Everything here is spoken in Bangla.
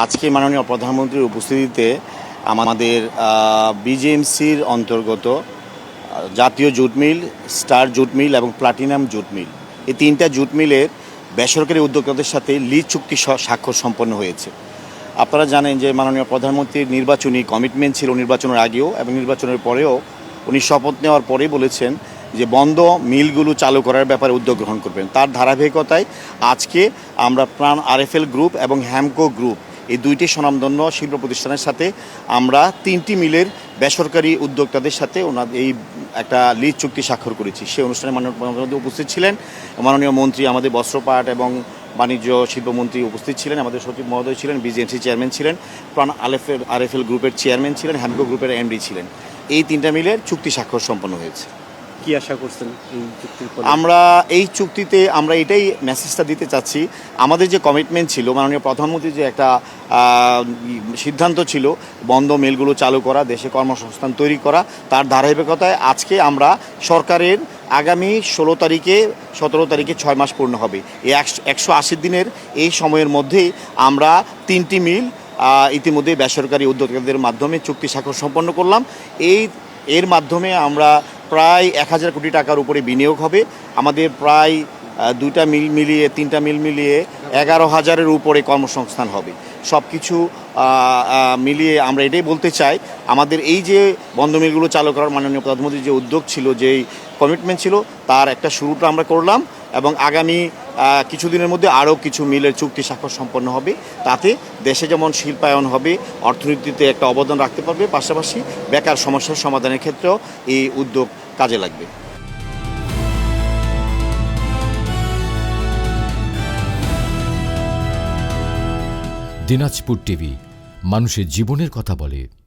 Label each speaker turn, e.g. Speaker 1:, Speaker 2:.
Speaker 1: আজকে মাননীয় প্রধানমন্ত্রীর উপস্থিতিতে আমাদের বিজেএমসির অন্তর্গত জাতীয় jute mill, Star Jute Mill এবং প্লাটিনাম জুট মিল, এই তিনটা জুট মিলের বেসরকারি উদ্যোক্তাদের সাথে লিজ চুক্তি স্বাক্ষর সম্পন্ন হয়েছে। আপনারা জানেন যে মাননীয় প্রধানমন্ত্রীর নির্বাচনী কমিটমেন্ট ছিল নির্বাচনের আগেও এবং নির্বাচনের পরেও। উনি শপথ নেওয়ার পরেই বলেছেন যে বন্ধ মিলগুলো চালু করার ব্যাপারে উদ্যোগ গ্রহণ করবেন। তার ধারাবাহিকতায় আজকে আমরা প্রাণ আরএফএল গ্রুপ এবং হ্যামকো গ্রুপ, এই দুইটি স্বনামধন্য শিল্প প্রতিষ্ঠানের সাথে আমরা তিনটি মিলের বেসরকারি উদ্যোক্তাদের সাথে ওনাদের এই একটা লিজ চুক্তি স্বাক্ষর করেছি। সেই অনুষ্ঠানে মাননীয় প্রধানমন্ত্রী উপস্থিত ছিলেন, মাননীয় মন্ত্রী আমাদের বস্ত্রপাট এবং বাণিজ্য শিল্পমন্ত্রী উপস্থিত ছিলেন, আমাদের সচিব মহোদয় ছিলেন, বিজেএমসি চেয়ারম্যান ছিলেন, প্রাণ আরএফএল গ্রুপের চেয়ারম্যান ছিলেন, হ্যামকো গ্রুপের এমডি ছিলেন। এই তিনটা মিলের চুক্তি স্বাক্ষর সম্পন্ন হয়েছে।
Speaker 2: কি আশা করছেন এই চুক্তির ফলে?
Speaker 1: আমরা এই চুক্তিতে আমরা এটাই মেসেজটা দিতে চাচ্ছি, আমাদের যে কমিটমেন্ট ছিল, মাননীয় প্রধানমন্ত্রীর যে একটা সিদ্ধান্ত ছিল বন্ধ মিলগুলো চালু করা, দেশে কর্মসংস্থান তৈরি করা, তার ধারাবাহিকতায় আজকে আমরা সরকারের আগামী 16 তারিখে 17 তারিখে 6 মাস পূর্ণ হবে, এই 180 দিনের এই সময়ের মধ্যেই আমরা তিনটি মিল ইতিমধ্যে বেসরকারি উদ্যোক্তাদের মাধ্যমে চুক্তি স্বাক্ষর সম্পন্ন করলাম। এর মাধ্যমে আমরা প্রায় 1000 কোটি টাকার উপরে বিনিয়োগ হবে। আমাদের প্রায় দুইটা মিল মিলিয়ে, তিনটা মিল মিলিয়ে 11,000-এর উপরে কর্মসংস্থান হবে। সব কিছু মিলিয়ে আমরা এটাই বলতে চাই, আমাদের এই যে বন্ধ মিলগুলো চালু করার মাননীয় প্রধানমন্ত্রীর যে উদ্যোগ ছিল, যেই কমিটমেন্ট ছিল, তার একটা শুরুটা আমরা করলাম এবং আগামী কিছুদিনের মধ্যে আরও কিছু মিলের চুক্তি স্বাক্ষর সম্পন্ন হবে। তাতে দেশে যেমন শিল্পায়ন হবে, অর্থনীতিতে একটা অবদান রাখতে পারবে, পাশাপাশি বেকার সমস্যার সমাধানের ক্ষেত্রেও এই উদ্যোগ কাজে লাগবে।
Speaker 3: দিনাজপুর টিভি, মানুষের জীবনের কথা বলে।